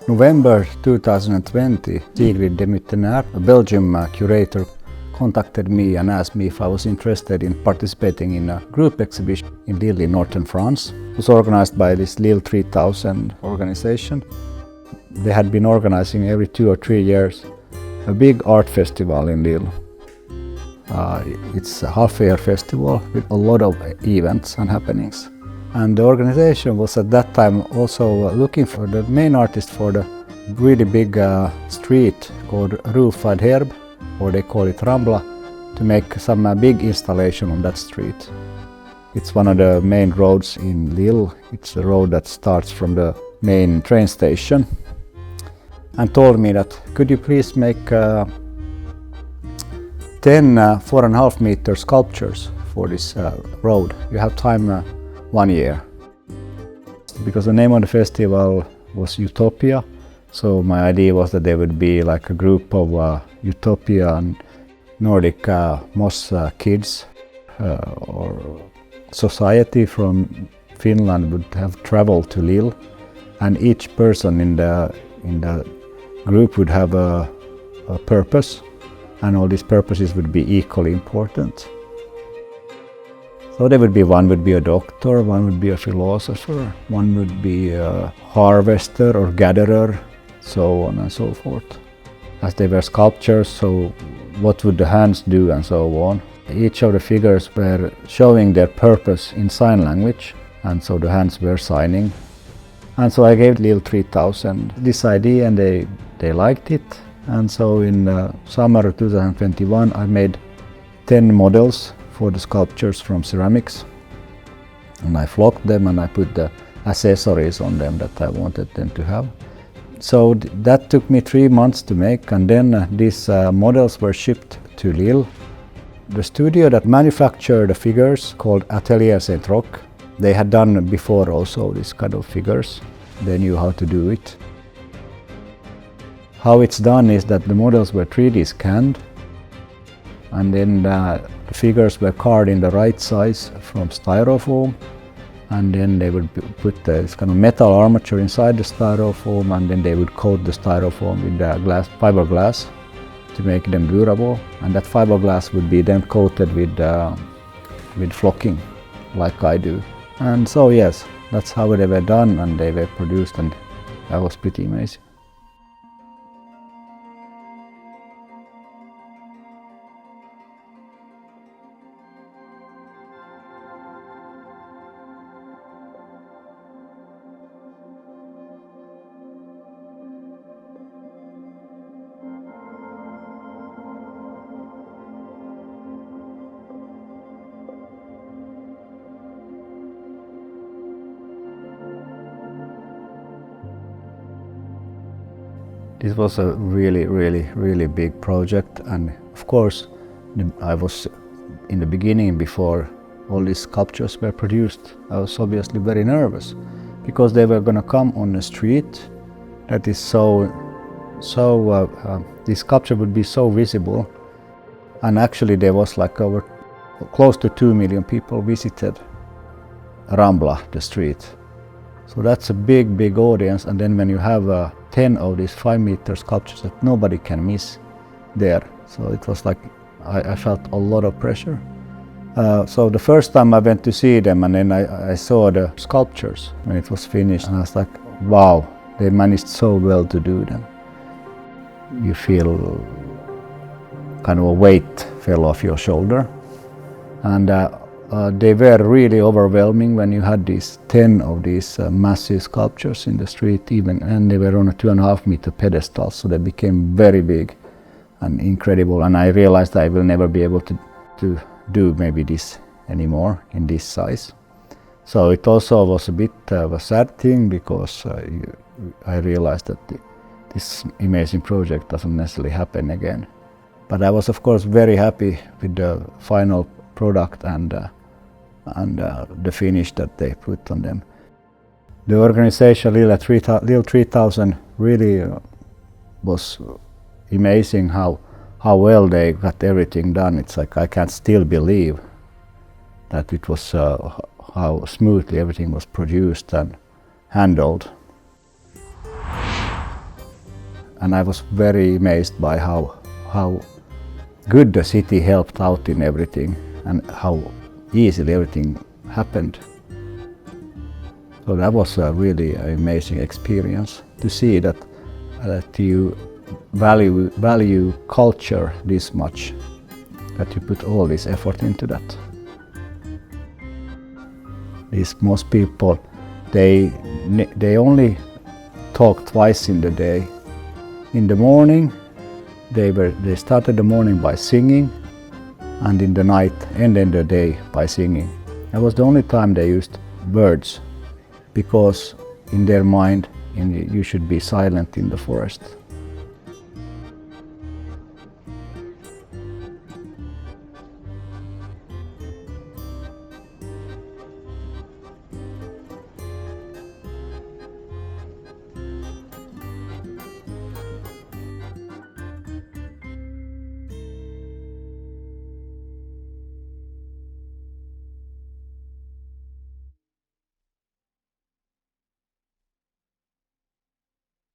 November 2020, Sigrid Demuttenaar, a Belgian curator, contacted me and asked me if I was interested in participating in a group exhibition in Lille in northern France. It was organized by this Lille 3000 organization. They had been organizing every 2 or 3 years a big art festival in Lille. It's a half-year festival with a lot of events and happenings. And the organization was at that time also looking for the main artist for the really big street called Rue Faidherbe, or they call it Rambla, to make some big installation on that street. It's one of the main roads in Lille. It's a road that starts from the main train station. And told me that, could you please make 10 4.5 meter sculptures for this road. You have time 1 year. Because the name of the festival was Utopia, so my idea was that there would be like a group of Utopia and Nordic Moss kids or society from Finland would have traveled to Lille, and each person in the group would have a purpose, and all these purposes would be equally important. So there would be one would be a doctor, one would be a philosopher, one would be a harvester or gatherer, so on and so forth. As they were sculptures, so what would the hands do and so on. Each of the figures were showing their purpose in sign language, and so the hands were signing. And so I gave Lille 3000 this idea, and they liked it. And so in summer of 2021 I made 10 models for the sculptures from ceramics, and I flocked them and I put the accessories on them that I wanted them to have. So that took me 3 months to make, and then these models were shipped to Lille. The studio that manufactured the figures, called Atelier Saint-Roch, they had done before also this kind of figures. They knew how to do it. How it's done is that the models were 3D scanned, and then the figures were carved in the right size from styrofoam, and then they would put this kind of metal armature inside the styrofoam, and then they would coat the styrofoam with the fiberglass to make them durable, and that fiberglass would be then coated with flocking, like I do. And so yes, that's how they were done, and they were produced, and that was pretty amazing. This was a really big project, and of course I was in the beginning, before all these sculptures were produced, I was obviously very nervous, because they were going to come on a street that is this sculpture would be so visible, and actually there was like close to 2 million people visited Rambla, the street. So that's a big audience, and then when you have 10 of these 5 meter sculptures that nobody can miss there. So it was like, I felt a lot of pressure. So the first time I went to see them, and then I saw the sculptures when it was finished, and I was like, wow, they managed so well to do them. You feel kind of a weight fell off your shoulder. And they were really overwhelming when you had these 10 of these massive sculptures in the street, and they were on a 2.5 meter pedestal, so they became very big and incredible. And I realized I will never be able to do maybe this anymore in this size. So it also was a bit of a sad thing, because I realized that this amazing project doesn't necessarily happen again. But I was of course very happy with the final product and the finish that they put on them. The organization Lille 3000 really was amazing how well they got everything done. It's like I can't still believe that it was how smoothly everything was produced and handled. and I was very amazed by how good the city helped out in everything and how easily everything happened. So that was a really amazing experience to see that you value culture this much, that you put all this effort into that. Most people, they only talk twice in the day. In the morning, they started the morning by singing, and in the night, ended the day by singing. That was the only time they used words, because in their mind, you should be silent in the forest.